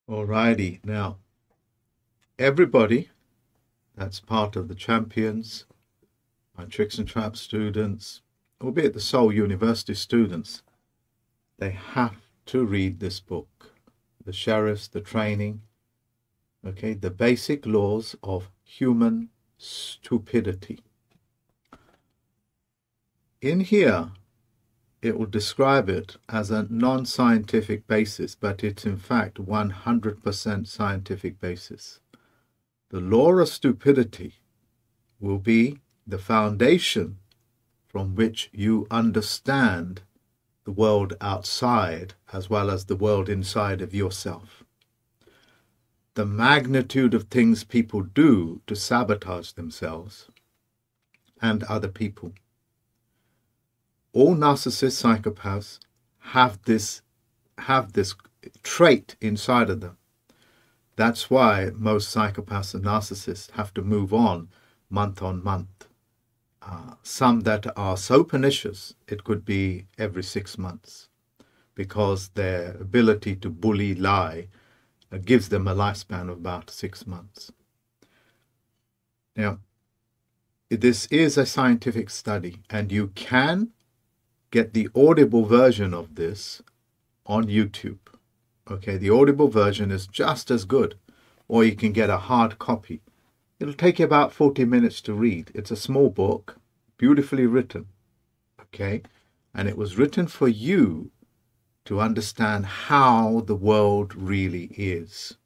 Alrighty, now everybody that's part of the champions, my Tricks and Traps students, albeit the Seoul University students, they have to read this book. The Sheriffs, the Training, okay, the basic laws of human stupidity. In here, it will describe it as a non-scientific basis, but it's in fact 100% scientific basis. The law of stupidity will be the foundation from which you understand the world outside as well as the world inside of yourself. The magnitude of things people do to sabotage themselves and other people. All narcissists, psychopaths have this trait inside of them. That's why most psychopaths and narcissists have to move on month. Some that are so pernicious, it could be every 6 months, because their ability to bully, lie, gives them a lifespan of about 6 months. Now, this is a scientific study, and you can get the audible version of this on YouTube. Okay, the audible version is just as good, or you can get a hard copy. It'll take you about 40 minutes to read. It's a small book, beautifully written, okay? And it was written for you to understand how the world really is.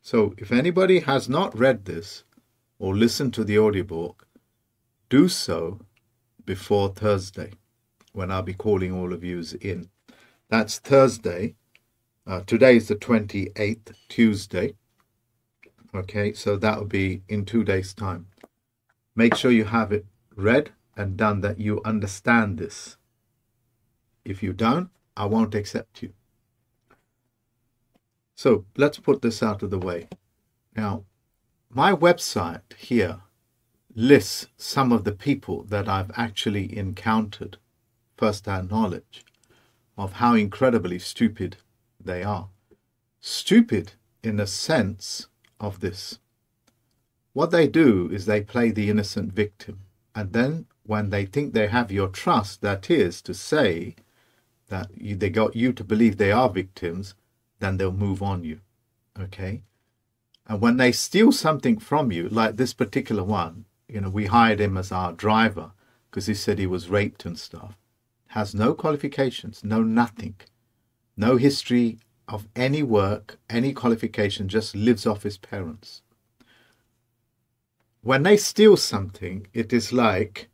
So if anybody has not read this or listened to the audiobook, do so before Thursday, when I'll be calling all of you in. That's Thursday. Today is the 28th, Tuesday. Okay, so that will be in 2 days' time. Make sure you have it read and done, that you understand this. If you don't, I won't accept you. So let's put this out of the way. Now, my website here lists some of the people that I've actually encountered, first-hand knowledge of how incredibly stupid they are. Stupid in the sense of this. What they do is they play the innocent victim, and then when they think they have your trust, that is to say that they got you to believe they are victims, then they'll move on you, okay? And when they steal something from you, like this particular one, you know, we hired him as our driver because he said he was raped and stuff. Has no qualifications, no nothing, no history of any work, any qualification, just lives off his parents. When they steal something, it is like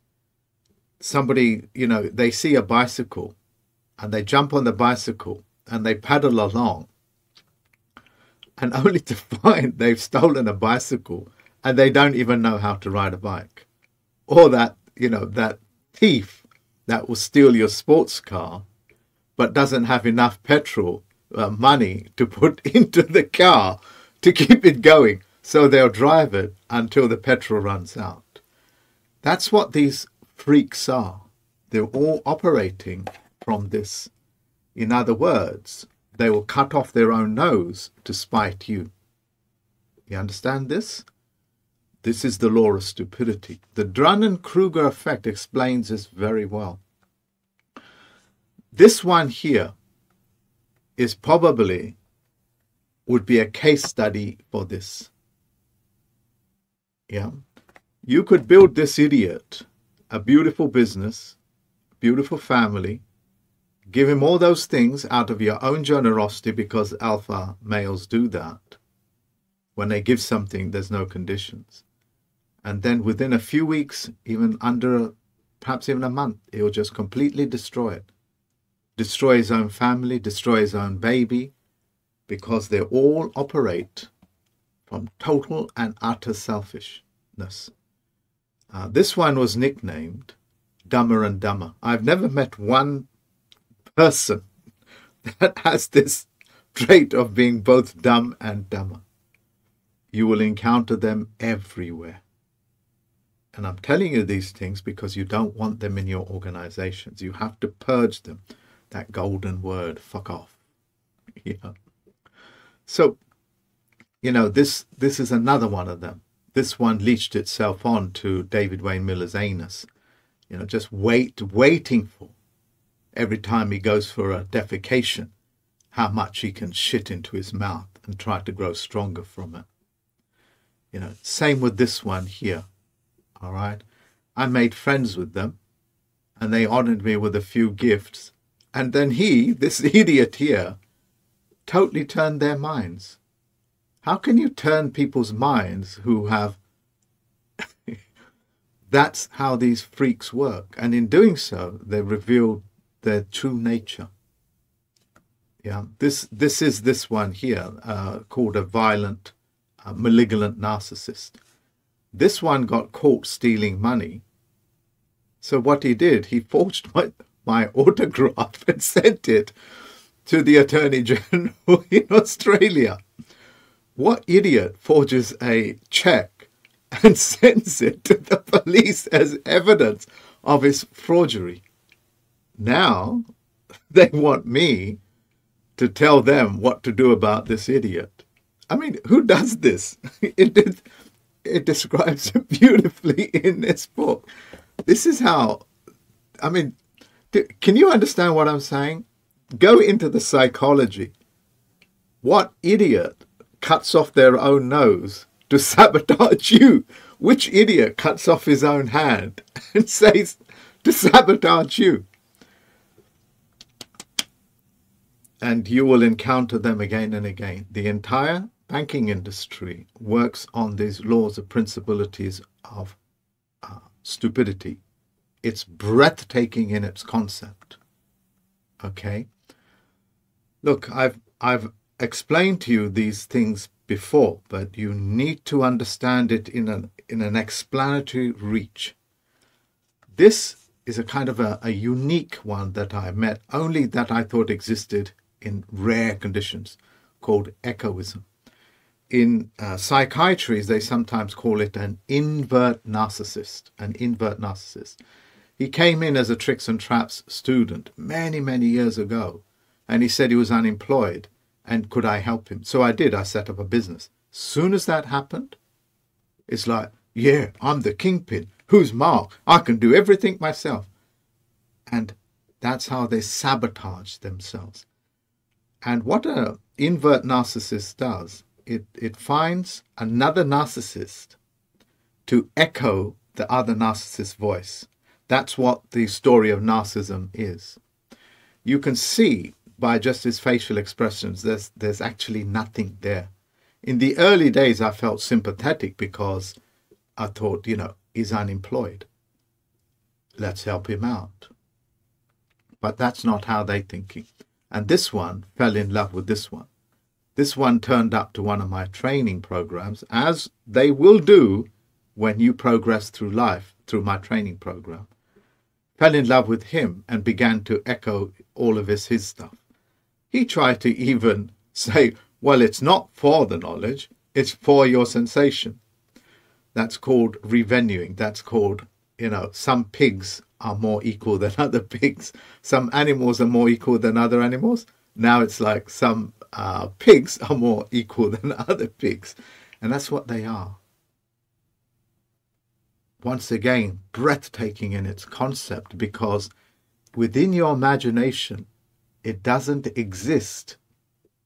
somebody, you know, they see a bicycle and they jump on the bicycle and they paddle along, and only to find they've stolen a bicycle and they don't even know how to ride a bike. Or that, you know, that thief that will steal your sports car but doesn't have enough petrol money to put into the car to keep it going, so they'll drive it until the petrol runs out. That's what these freaks are. They're all operating from this. In other words, they will cut off their own nose to spite you. You understand this? This is the law of stupidity. The Dunning-Kruger effect explains this very well. This one here is probably would be a case study for this. Yeah, you could build this idiot a beautiful business, beautiful family, give him all those things out of your own generosity, because alpha males do that. When they give something, there's no conditions. And then within a few weeks, even under, perhaps even a month, he'll just completely destroy it. Destroy his own family, destroy his own baby, because they all operate from total and utter selfishness. This one was nicknamed Dumber and Dumber. I've never met one person that has this trait of being both dumb and dumber. You will encounter them everywhere. And I'm telling you these things because you don't want them in your organizations. You have to purge them. That golden word, fuck off. Yeah. So, you know, this is another one of them. This one leached itself on to David Wayne Miller's anus. You know, just waiting for every time he goes for a defecation, how much he can shit into his mouth and try to grow stronger from it. You know, same with this one here. All right. I made friends with them and they honored me with a few gifts. And then this idiot here, totally turned their minds. How can you turn people's minds who have... That's how these freaks work. And in doing so, they reveal their true nature. Yeah, this is this one here, called a violent, malignant narcissist. This one got caught stealing money. So what he did, he forged my autograph and sent it to the Attorney General in Australia. What idiot forges a check and sends it to the police as evidence of his forgery? Now they want me to tell them what to do about this idiot. I mean, who does this? It describes it beautifully in this book. This is how, I mean, can you understand what I'm saying? Go into the psychology. What idiot cuts off their own nose to sabotage you? Which idiot cuts off his own hand and says to sabotage you? And you will encounter them again and again. The entire banking industry works on these laws of principalities of stupidity. It's breathtaking in its concept. Okay? Look, I've explained to you these things before, but you need to understand it in an explanatory reach. This is a kind of a unique one that I met, only that I thought existed in rare conditions, called echoism. In psychiatry, they sometimes call it an invert narcissist. An invert narcissist. He came in as a Tricks and Traps student many, many years ago, and he said he was unemployed, and could I help him? So I did. I set up a business. Soon as that happened, it's like, yeah, I'm the kingpin. Who's Mark? I can do everything myself. And that's how they sabotage themselves. And what an invert narcissist does, it finds another narcissist to echo the other narcissist's voice. That's what the story of narcissism is. You can see by just his facial expressions, there's actually nothing there. In the early days, I felt sympathetic because I thought, you know, he's unemployed. Let's help him out. But that's not how they're thinking. And this one fell in love with this one. This one turned up to one of my training programs, as they will do when you progress through life, through my training program. Fell in love with him and began to echo all of his stuff. He tried to even say, well, it's not for the knowledge, it's for your sensation. That's called revenuing. That's called, you know, some pigs are more equal than other pigs. Some animals are more equal than other animals. Now it's like some pigs are more equal than other pigs. And that's what they are. Once again, breathtaking in its concept, because within your imagination, it doesn't exist.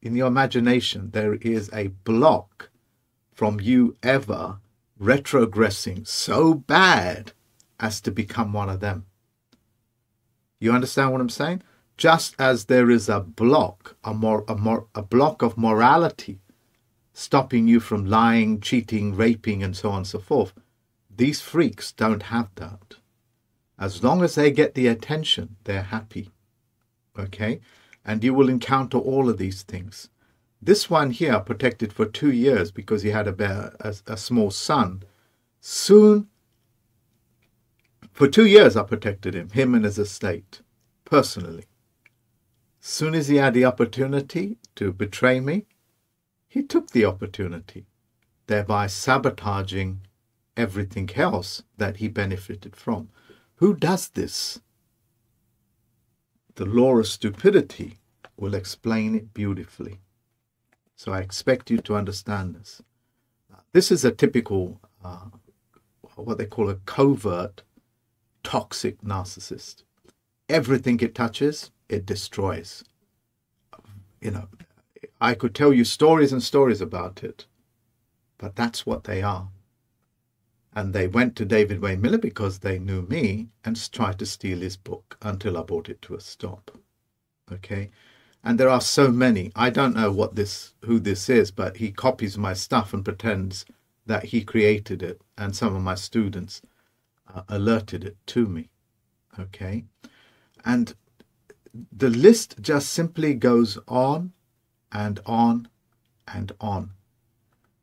In your imagination, there is a block from you ever retrogressing so bad as to become one of them. You understand what I'm saying? Just as there is a block, a block of morality stopping you from lying, cheating, raping, and so on and so forth, these freaks don't have that. As long as they get the attention, they're happy. Okay? And you will encounter all of these things. This one here protected for 2 years because he had a small son. Soon, for 2 years I protected him and his estate, personally. Soon as he had the opportunity to betray me, he took the opportunity, thereby sabotaging everything else that he benefited from. Who does this? The law of stupidity will explain it beautifully. So I expect you to understand this. This is a typical, what they call a covert, toxic narcissist. Everything it touches, it destroys. You know, I could tell you stories and stories about it, but that's what they are. And they went to David Wayne Miller because they knew me and tried to steal his book until I brought it to a stop. Okay? And there are so many. I don't know who this is, but he copies my stuff and pretends that he created it, and some of my students alerted it to me. Okay? And the list just simply goes on and on and on.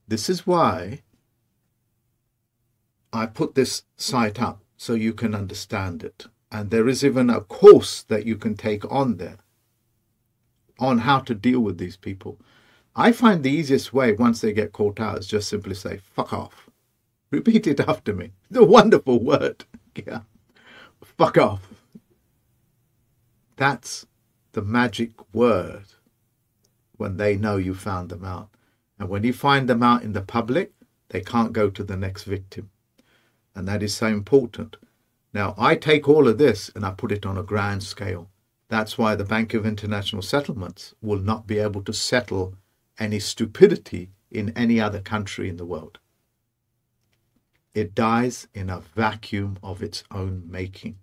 This is why I put this site up, so you can understand it. And there is even a course that you can take on there on how to deal with these people. I find the easiest way once they get caught out is just simply say, fuck off. Repeat it after me. It's a wonderful word. Yeah. Fuck off. That's the magic word when they know you found them out. And when you find them out in the public, they can't go to the next victim. And that is so important. Now, I take all of this and I put it on a grand scale. That's why the Bank of International Settlements will not be able to settle any stupidity in any other country in the world. It dies in a vacuum of its own making.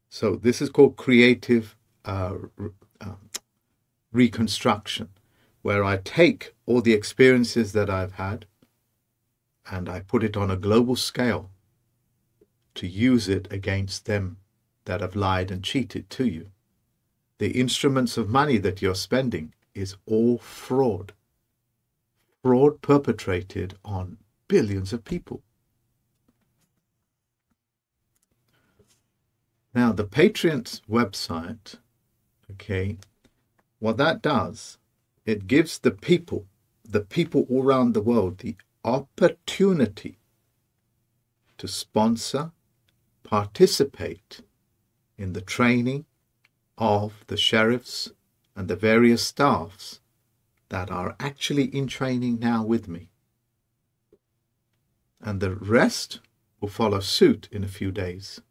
So this is called creative reconstruction, where I take all the experiences that I've had and I put it on a global scale to use it against them that have lied and cheated to you. The instruments of money that you're spending is all fraud. Fraud perpetrated on billions of people. Now, the Patreon's website, okay, what that does, it gives the people all around the world, the opportunity to sponsor, participate in the training of the sheriffs and the various staffs that are actually in training now with me. And the rest will follow suit in a few days.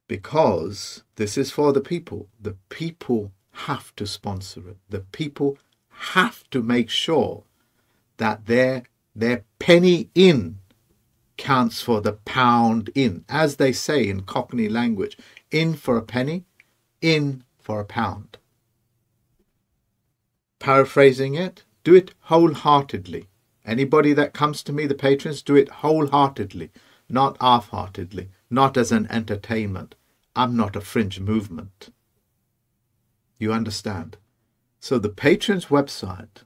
Because this is for the people. The people have to sponsor it. The people have to make sure that their penny in counts for the pound in. As they say in Cockney language, in for a penny, in for a pound. Paraphrasing it, do it wholeheartedly. Anybody that comes to me, the patrons, do it wholeheartedly, not half-heartedly, not as an entertainment. I'm not a fringe movement. You understand? So the patrons website,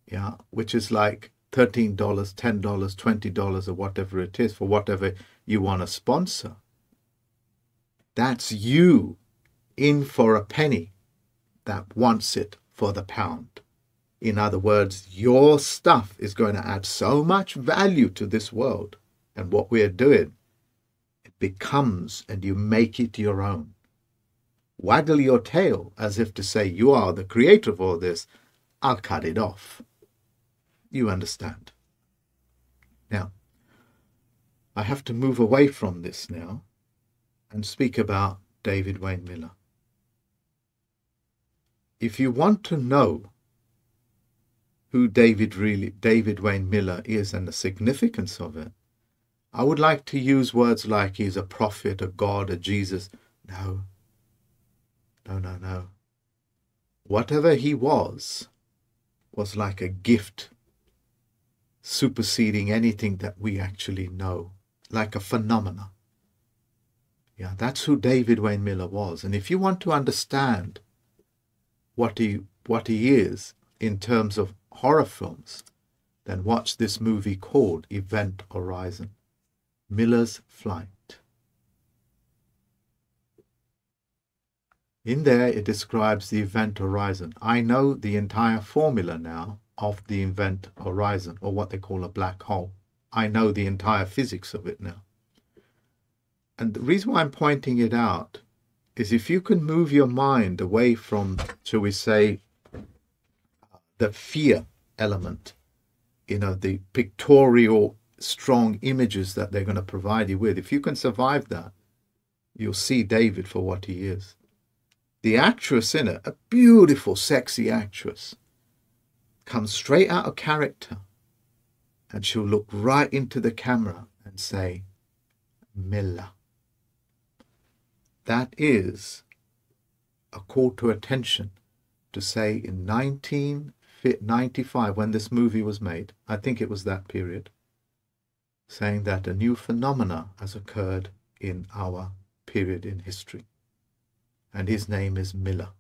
yeah, which is like $13, $10, $20 or whatever it is for whatever you want to sponsor. That's you in for a penny that wants it for the pound. In other words, your stuff is going to add so much value to this world and what we're doing. It becomes, and you make it your own. Waggle your tail as if to say, you are the creator of all this. I'll cut it off. You understand? Now, I have to move away from this now and speak about David Wayne Miller. If you want to know who David Wayne Miller is and the significance of it, I would like to use words like he's a prophet, a God, a Jesus. No. Whatever he was like a gift superseding anything that we actually know, like a phenomena. Yeah, that's who David Wayne Miller was. And if you want to understand what he is in terms of horror films, then watch this movie called Event Horizon, Miller's Flight. In there, it describes the event horizon. I know the entire formula now of the event horizon, or what they call a black hole. I know the entire physics of it now. And the reason why I'm pointing it out is if you can move your mind away from, shall we say, the fear element, the pictorial strong images that they're going to provide you with. If you can survive that, you'll see David for what he is. The actress in it, a beautiful, sexy actress, comes straight out of character, and she'll look right into the camera and say, Milla. That is a call to attention to say in 1995, when this movie was made, I think it was that period, saying that a new phenomena has occurred in our period in history. And his name is Milla.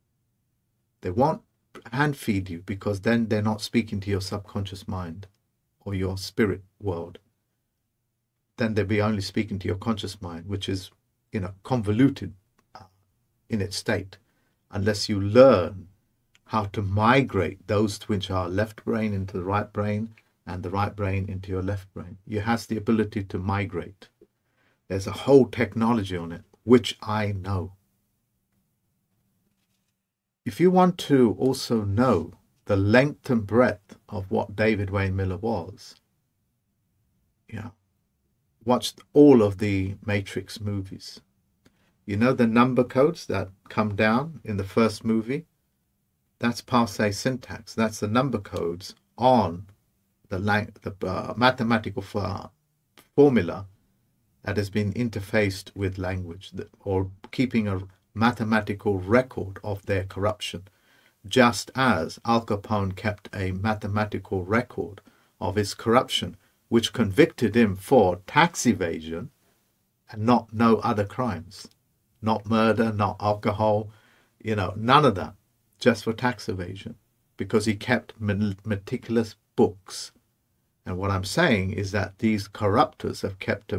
They won't hand feed you because then they're not speaking to your subconscious mind or your spirit world. Then they'll be only speaking to your conscious mind, which is, convoluted in its state, unless you learn how to migrate those which are left brain into the right brain and the right brain into your left brain. You have the ability to migrate. There's a whole technology on it, which I know. If you want to also know the length and breadth of what David Wayne Miller was, watch all of the Matrix movies. You know the number codes that come down in the first movie? That's Parsec syntax. That's the number codes on the mathematical formula that has been interfaced with language, or keeping a mathematical record of their corruption, just as Al Capone kept a mathematical record of his corruption, which convicted him for tax evasion and no other crimes, not murder, not alcohol, none of that, just for tax evasion, because he kept meticulous books. And what I'm saying is that these corruptors have kept a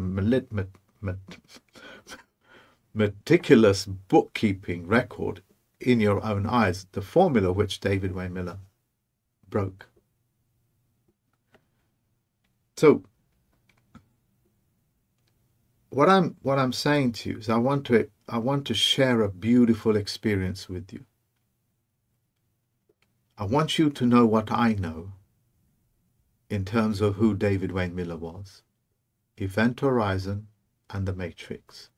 meticulous bookkeeping record in your own eyes, the formula which David Wayne Miller broke. So what I'm saying to you is I want to share a beautiful experience with you. I want you to know what I know in terms of who David Wayne Miller was, Event Horizon and the Matrix.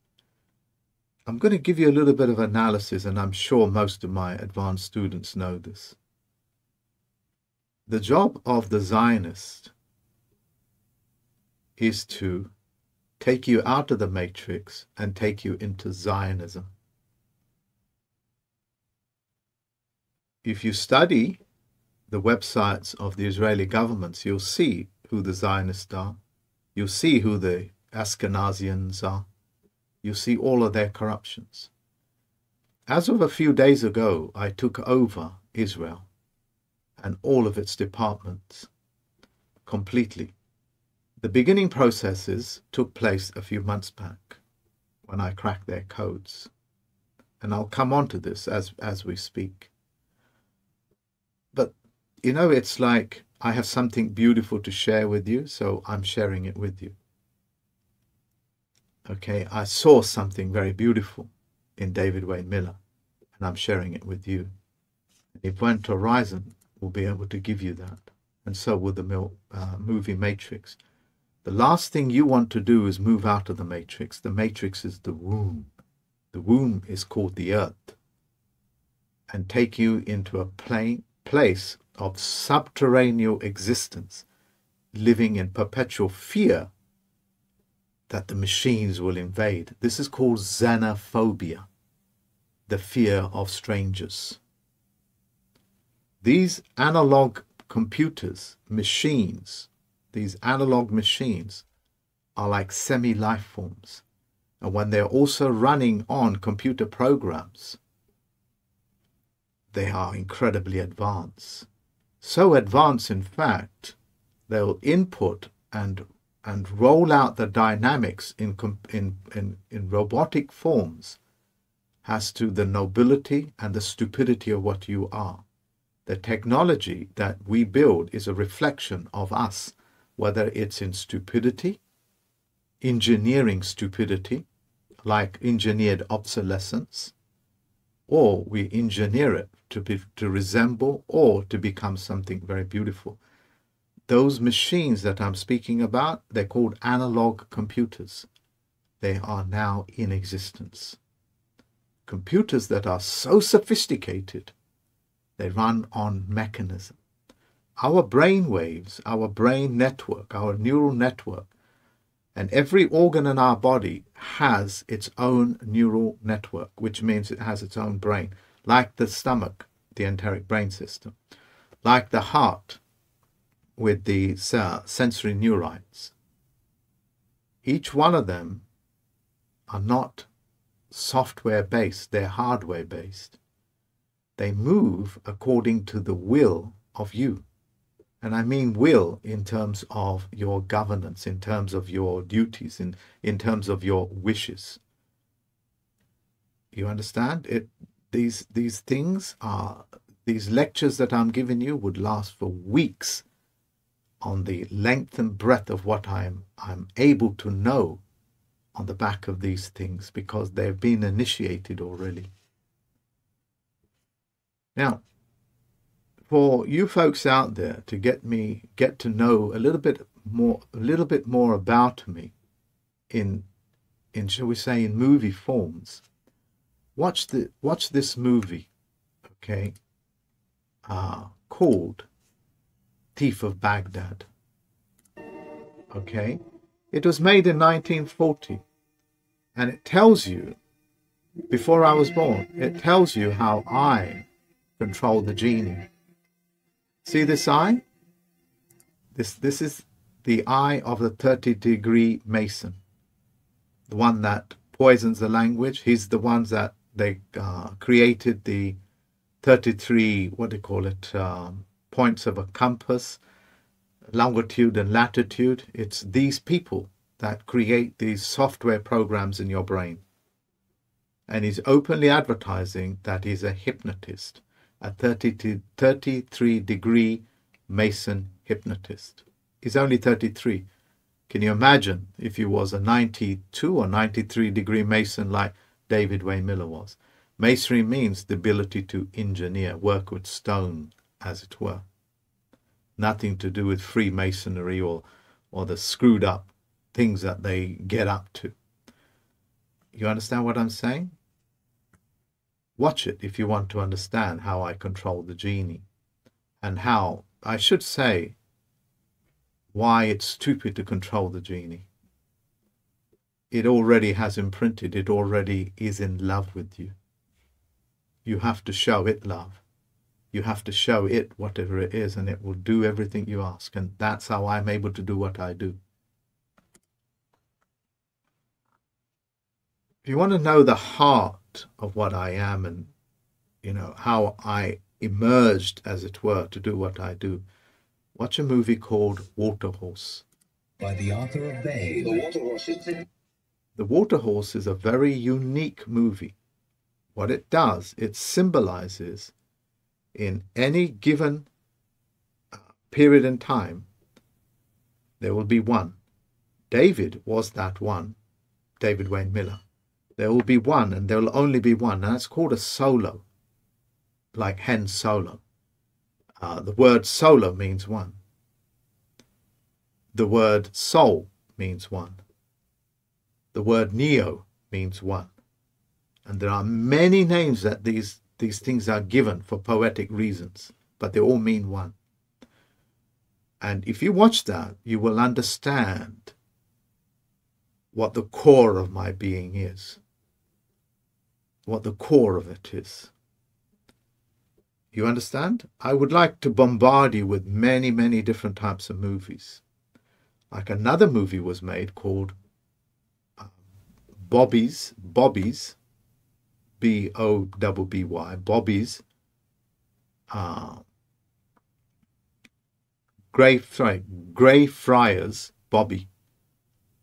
I'm going to give you a little bit of analysis, and I'm sure most of my advanced students know this. The job of the Zionist is to take you out of the Matrix and take you into Zionism. If you study the websites of the Israeli governments, you'll see who the Zionists are. You'll see who the Ashkenazians are. You'll see all of their corruptions. As of a few days ago, I took over Israel and all of its departments completely. The beginning processes took place a few months back when I cracked their codes. And I'll come on to this as we speak. But, it's like I have something beautiful to share with you, so I'm sharing it with you. Okay, I saw something very beautiful in David Wayne Miller, and I'm sharing it with you. Event Horizon will be able to give you that, and so will the movie Matrix. The last thing you want to do is move out of the Matrix. The Matrix is the womb. The womb is called the earth, and take you into a place of subterranean existence, living in perpetual fear that the machines will invade. This is called xenophobia, the fear of strangers. These analog computers, machines, these analog machines are like semi-life forms. And when they're also running on computer programs, they are incredibly advanced. So advanced, in fact, they'll input and roll out the dynamics in robotic forms as to the nobility and the stupidity of what you are. The technology that we build is a reflection of us, whether it's in stupidity, engineering stupidity, like engineered obsolescence, or we engineer it to resemble or to become something very beautiful. Those machines that I'm speaking about, they're called analog computers. They are now in existence. Computers that are so sophisticated, they run on mechanism. Our brain waves, our brain network, our neural network, and every organ in our body has its own neural network, which means it has its own brain, like the stomach, the enteric brain system, like the heart with the sensory neurites. Each one of them are not software-based, they're hardware-based. They move according to the will of you. And I mean will in terms of your governance, in terms of your duties, in terms of your wishes. You understand? These things are, these lectures that I'm giving you would last for weeks on the length and breadth of what I'm able to know on the back of these things, because they've been initiated already. Now, for you folks out there to get to know a little bit more about me in shall we say in movie forms, watch this movie, okay, called Thief of Baghdad. Okay, it was made in 1940, and it tells you, before I was born, it tells you how I control the genie. See this eye? This is the eye of the 30-degree Mason, the one that poisons the language. He's the ones that they created the 33, what do you call it, points of a compass, longitude and latitude. It's these people that create these software programs in your brain. And he's openly advertising that he's a hypnotist, a 33-degree Mason hypnotist. He's only 33. Can you imagine if he was a 92 or 93-degree Mason like David Wayne Miller was? Masonry means the ability to engineer, work with stone, as it were. Nothing to do with Freemasonry or the screwed up things that they get up to. You understand what I'm saying? Watch it if you want to understand how I control the genie, and how, I should say, why it's stupid to control the genie. It already has imprinted, it already is in love with you. You have to show it love. You have to show it whatever it is, and it will do everything you ask. And that's how I'm able to do what I do. If you want to know the heart of what I am, and how I emerged, as it were, to do what I do, watch a movie called Waterhorse. By the author of Babe. The Waterhorse is a very unique movie. What it does, it symbolizes in any given period in time, there will be one. David was that one, David Wayne Miller. There will be one, and there will only be one, and that's called a solo, like hen solo. The word solo means one. The word soul means one. The word neo means one. And there are many names that these things are given for poetic reasons, but they all mean one. And if you watch that, you will understand what the core of my being is, what the core of it is. You understand? I would like to bombard you with many, many different types of movies. Like another movie was made called Bobby's, B-O-B-B-Y, Bobby's Greyfriars Bobby,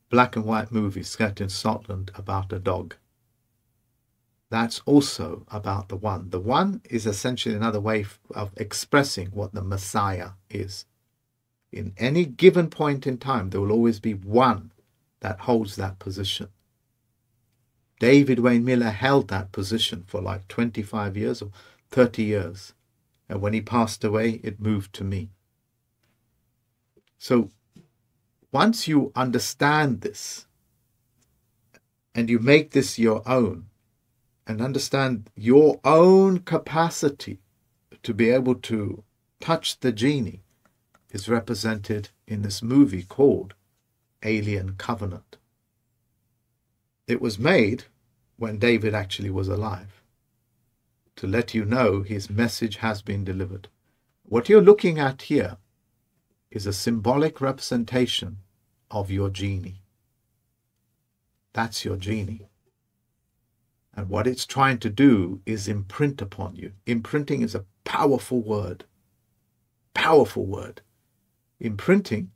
black and white movie set in Scotland about a dog. That's also about the one. The one is essentially another way of expressing what the Messiah is. In any given point in time, there will always be one that holds that position. David Wayne Miller held that position for like 25 years or 30 years. And when he passed away, it moved to me. So once you understand this and you make this your own and understand your own capacity to be able to touch the genie is represented in this movie called Alien Covenant. It was made when David actually was alive, to let you know his message has been delivered. What you're looking at here is a symbolic representation of your genie. That's your genie. And what it's trying to do is imprint upon you. Imprinting is a powerful word. Powerful word. Imprinting,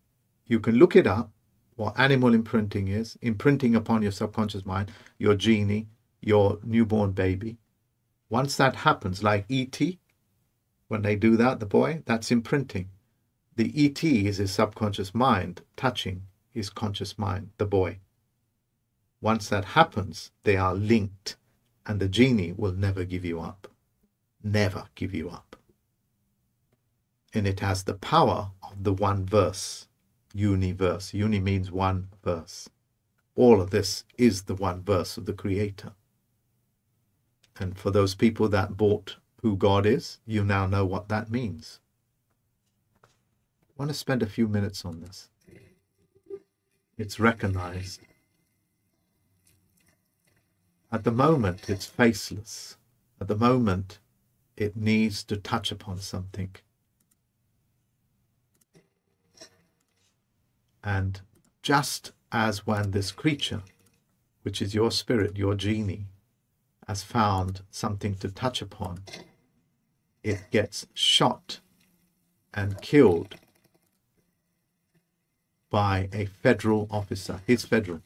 you can look it up, what animal imprinting is. Imprinting upon your subconscious mind, your genie, your newborn baby. Once that happens, like E.T., when they do that, the boy, that's imprinting. The E.T. is his subconscious mind touching his conscious mind, the boy. Once that happens, they are linked, and the genie will never give you up. Never give you up. And it has the power of the one verse, universe. Uni means one verse. All of this is the one verse of the Creator. And for those people that bought who God is, you now know what that means. I want to spend a few minutes on this. It's recognized. At the moment, it's faceless. At the moment, it needs to touch upon something. And just as when this creature, which is your spirit, your genie, has found something to touch upon, it gets shot and killed by a federal officer, his federal.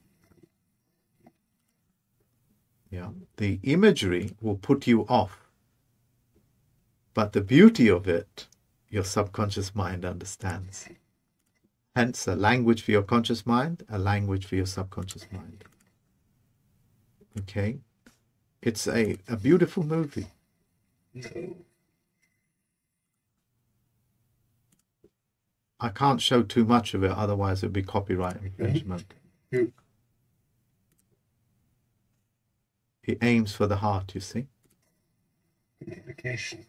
Yeah, the imagery will put you off, but the beauty of it, your subconscious mind understands. Hence, a language for your conscious mind, a language for your subconscious mind. Okay? It's a beautiful movie. I can't show too much of it, otherwise it would be copyright infringement. He aims for the heart, you see. Communication.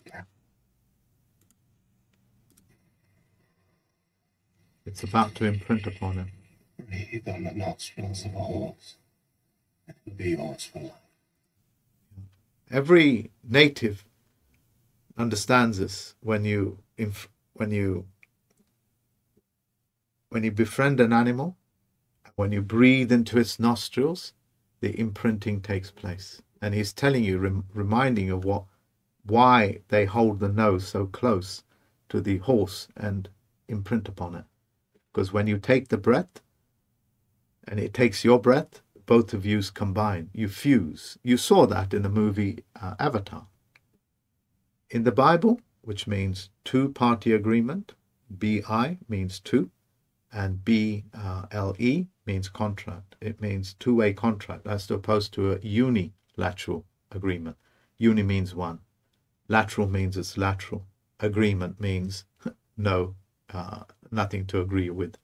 It's about to imprint upon him. Breathe on the nostrils of a horse. It will be yours for life. Every native understands this. When you befriend an animal, when you breathe into its nostrils, the imprinting takes place. And he's telling you, reminding you of why they hold the nose so close to the horse and imprint upon it. Because when you take the breath, and it takes your breath, both of you combine. You fuse. You saw that in the movie Avatar. In the Bible, which means two-party agreement, B-I means two, and B-L-E means contract. It means two-way contract, as opposed to a unilateral agreement. Uni means one. Lateral means it's lateral. Agreement means no, nothing to agree with.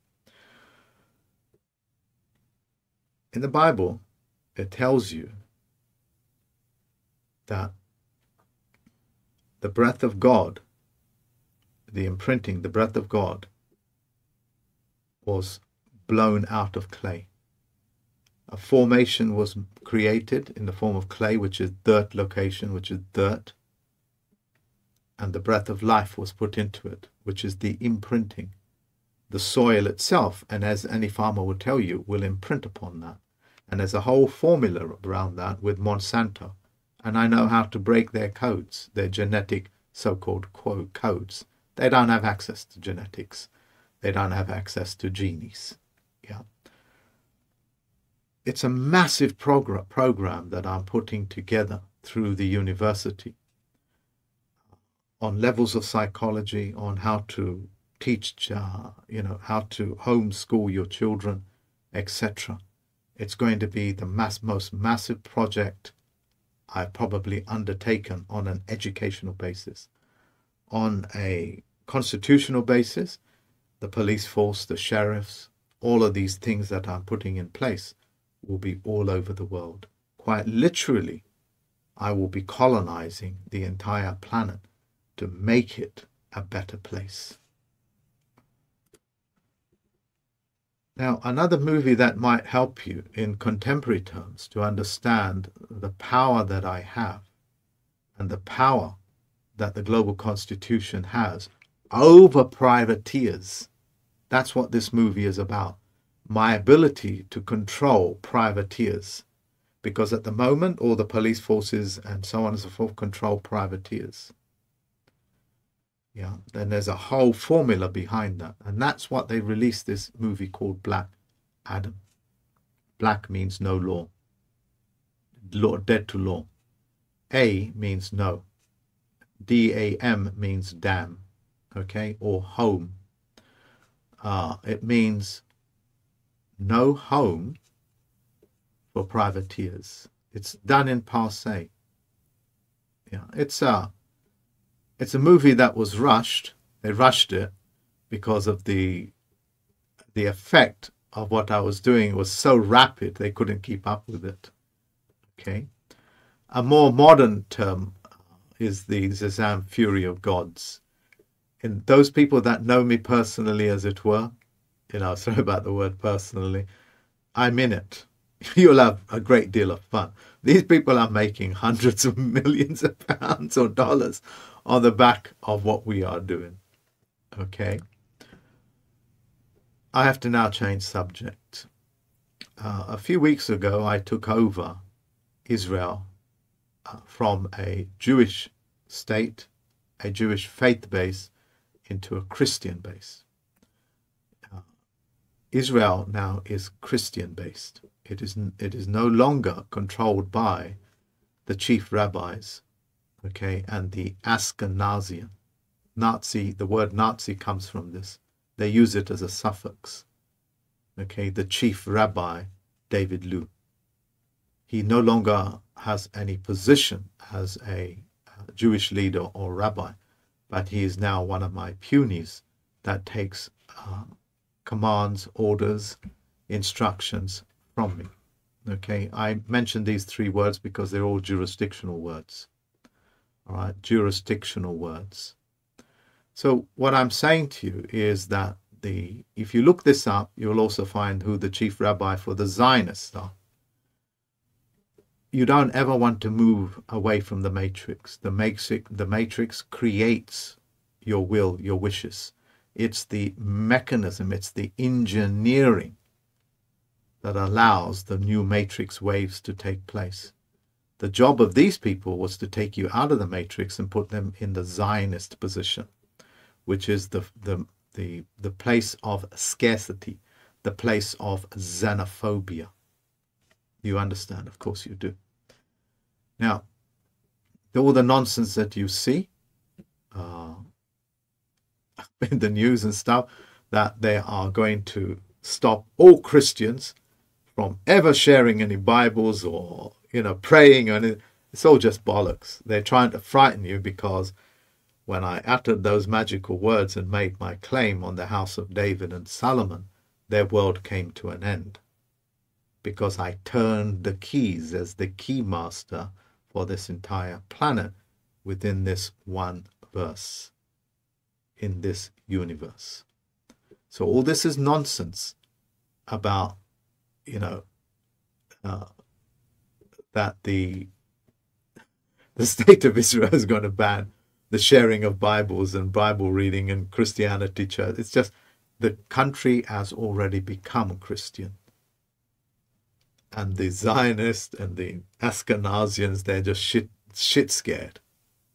In the Bible, it tells you that the breath of God, the imprinting, the breath of God, was blown out of clay. A formation was created in the form of clay, which is dirt location, which is dirt. And the breath of life was put into it, which is the imprinting. The soil itself, and as any farmer will tell you, will imprint upon that. And there's a whole formula around that with Monsanto. And I know how to break their codes, their genetic so-called codes. They don't have access to genetics. They don't have access to genies. Yeah. It's a massive program that I'm putting together through the university on levels of psychology, on how to teach, how to homeschool your children, etc. It's going to be the most massive project I've probably undertaken on an educational basis. On a constitutional basis, the police force, the sheriffs, all of these things that I'm putting in place will be all over the world. Quite literally, I will be colonizing the entire planet to make it a better place. Now, another movie that might help you in contemporary terms to understand the power that I have and the power that the global constitution has over privateers. That's what this movie is about. My ability to control privateers. Because at the moment, all the police forces and so on and so forth control privateers. Yeah, then there's a whole formula behind that. And that's what they released this movie called Black Adam. Black means no law. Law, dead to law. A means no. D-A-M means damn. Okay, or home. It means no home for privateers. It's done in passé. Yeah, it's a movie that was rushed. They rushed it because of the effect of what I was doing. It was so rapid they couldn't keep up with it. Okay, a more modern term is the Shazam Fury of Gods. And those people that know me personally, as it were, sorry about the word personally, I'm in it. You'll have a great deal of fun. These people are making hundreds of millions of pounds or dollars on the back of what we are doing. Okay. I have to now change subject. A few weeks ago, I took over Israel from a Jewish state, a Jewish faith base, into a Christian base. Israel now is Christian based. It is no longer controlled by the chief rabbis, okay, and the Ashkenazian. Nazi, the word Nazi comes from this. They use it as a suffix. Okay, the chief rabbi, David Liu. He no longer has any position as a Jewish leader or rabbi, but he is now one of my punies that takes commands, orders, instructions from me. Okay, I mentioned these three words because they're all jurisdictional words. All right, jurisdictional words. So what I'm saying to you is that if you look this up, you'll also find who the chief rabbi for the Zionists are. You don't ever want to move away from the matrix. The matrix creates your will, your wishes. It's the mechanism, it's the engineering that allows the new matrix waves to take place. The job of these people was to take you out of the matrix and put them in the Zionist position, which is the place of scarcity, the place of xenophobia. You understand? Of course you do. Now, all the nonsense that you see in the news and stuff, that they are going to stop all Christians from ever sharing any Bibles or, praying, and it's all just bollocks. They're trying to frighten you because when I uttered those magical words and made my claim on the house of David and Solomon, their world came to an end. Because I turned the keys as the key master for this entire planet within this one verse, in this universe. So all this is nonsense about, that the state of Israel is going to ban the sharing of Bibles and Bible reading and Christianity church. It's just the country has already become Christian. And the Zionists and the Ashkenazians, they're just shit scared.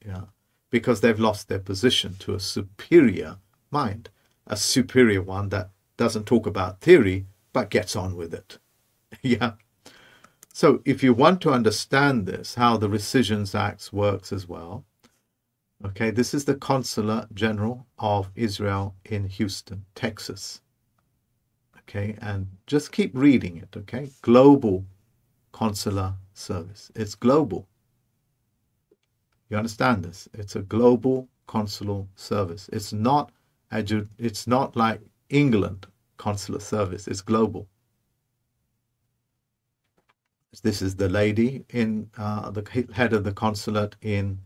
Yeah. Because they've lost their position to a superior mind, a superior one that doesn't talk about theory, but gets on with it. Yeah. So if you want to understand this, how the Rescissions Act works as well, okay, this is the Consulate General of Israel in Houston, Texas. Okay, and just keep reading it, okay? Global consular service. It's global. You understand this? It's a global consular service. It's not like England consular service. It's global. This is the lady in the head of the consulate in,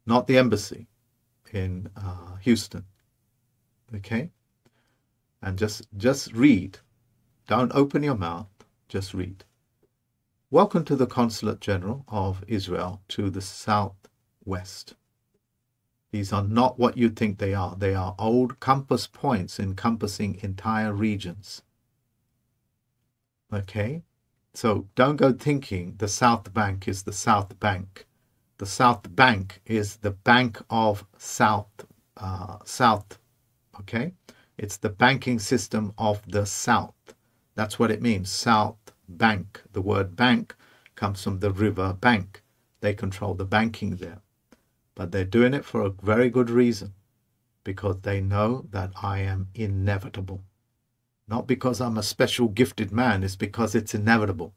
not the embassy, in Houston. Okay, and just read. Don't open your mouth. Just read. Welcome to the Consulate General of Israel to the Southwest. These are not what you think they are. They are old compass points encompassing entire regions. Okay? So don't go thinking the South Bank is the South Bank. The South Bank is the Bank of South. Okay? It's the banking system of the South. That's what it means, South Bank. The word bank comes from the river bank. They control the banking there. But they're doing it for a very good reason, because they know that I am inevitable. Not because I'm a special gifted man, it's because it's inevitable.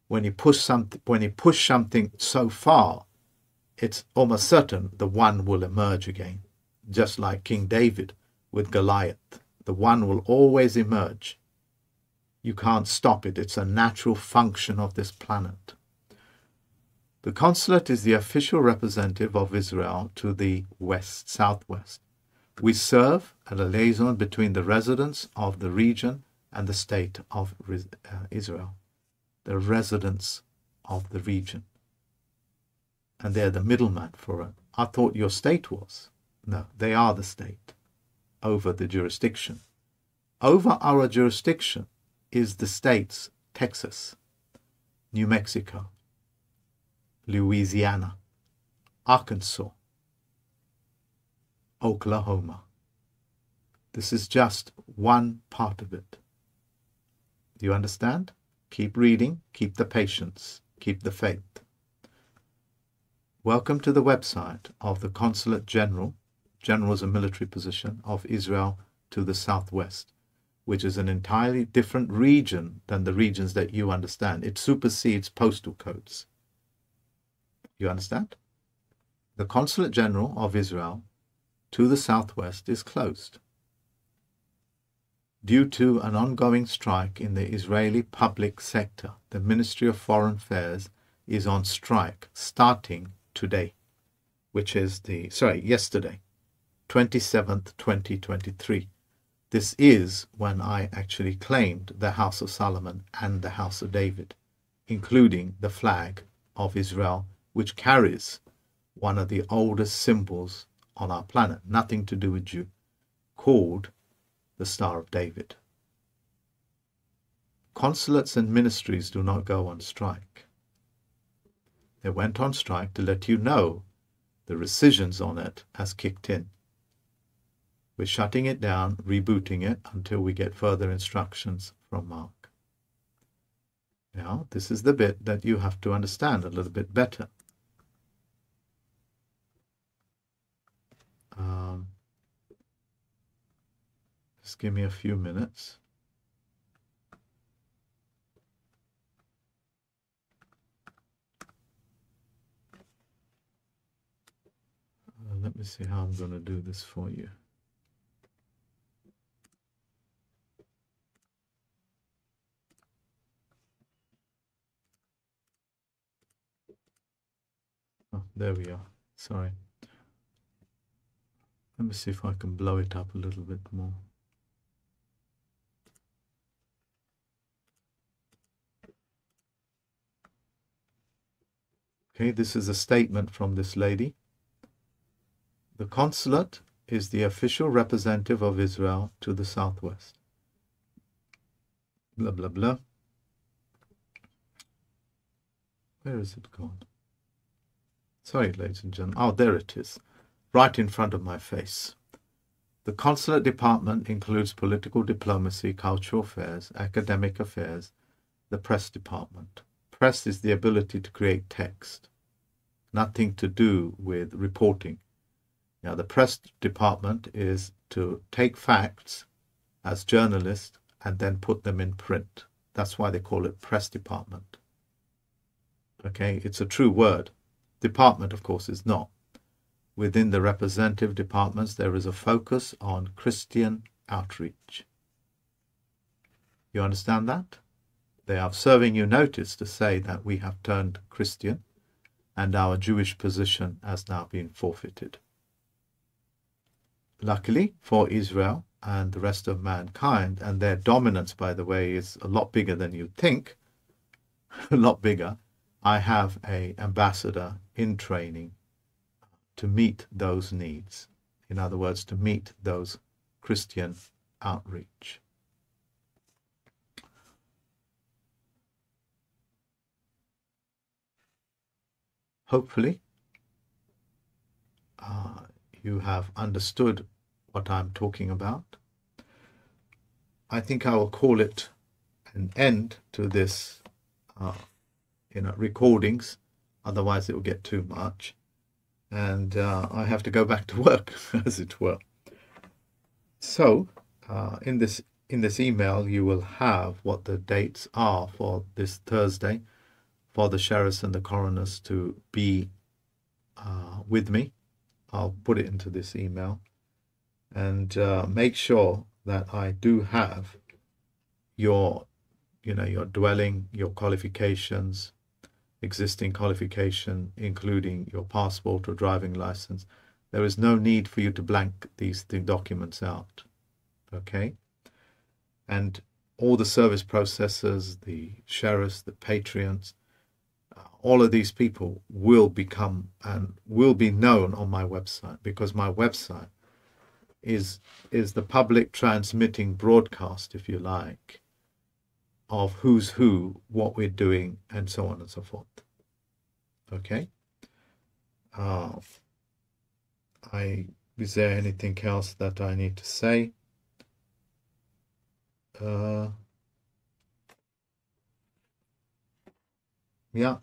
When you push something so far, it's almost certain the one will emerge again. Just like King David with Goliath. The one will always emerge. You can't stop it. It's a natural function of this planet. The consulate is the official representative of Israel to the southwest. We serve as a liaison between the residents of the region and the state of Israel. The residents of the region. And they're the middleman for it. I thought your state was. No, they are the state over the jurisdiction. Over our jurisdiction is the states Texas, New Mexico, Louisiana, Arkansas, Oklahoma. This is just one part of it. Do you understand? Keep reading, keep the patience, keep the faith. Welcome to the website of the Consulate General is a military position, of Israel to the southwest, which is an entirely different region than the regions that you understand. It supersedes postal codes. You understand? The Consulate General of Israel to the southwest is closed due to an ongoing strike in the Israeli public sector. The Ministry of Foreign Affairs is on strike starting today, which is yesterday, 27th, 2023. This is when I actually claimed the House of Solomon and the House of David, including the flag of Israel, which carries one of the oldest symbols on our planet, nothing to do with you, called the Star of David. Consulates and ministries do not go on strike. They went on strike to let you know the rescissions on it has kicked in. We're shutting it down, rebooting it until we get further instructions from Mark. Now, this is the bit that you have to understand a little bit better. Just give me a few minutes. Let me see how I'm going to do this for you. Oh, there we are. Sorry. Let me see if I can blow it up a little bit more. Okay, this is a statement from this lady. The consulate is the official representative of Israel to the southwest. Blah, blah, blah. Where is it gone? Sorry, ladies and gentlemen. Oh, there it is. Right in front of my face. The consulate department includes political diplomacy, cultural affairs, academic affairs, the press department. Press is the ability to create text. Nothing to do with reporting. Now, the press department is to take facts as journalists and then put them in print. That's why they call it press department. Okay, it's a true word. Department, of course, is not. Within the representative departments, there is a focus on Christian outreach. You understand that? They are serving you notice to say that we have turned Christian and our Jewish position has now been forfeited. Luckily for Israel and the rest of mankind, and their dominance, by the way, is a lot bigger than you think, a lot bigger, I have an ambassador in training to meet those needs. In other words, to meet those Christian outreach. Hopefully, you have understood what I'm talking about. I think I will call it an end to this, recordings. Otherwise, it will get too much, and I have to go back to work, as it were. So, in this email, you will have what the dates are for this Thursday, for the sheriffs and the coroners to be with me. I'll put it into this email, and make sure that I do have your dwelling, your qualifications, existing qualification, including your passport or driving license. There is no need for you to blank these documents out, okay? And all the service processors, the sheriffs, the patrons, all of these people will become and will be known on my website, because my website is the public transmitting broadcast, if you like, of who's who, what we're doing, and so on and so forth. Okay? Is there anything else that I need to say? Yeah.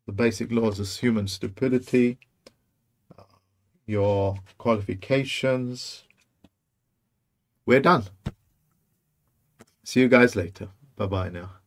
The basic laws of human stupidity, your qualifications. We're done. See you guys later. Bye-bye now.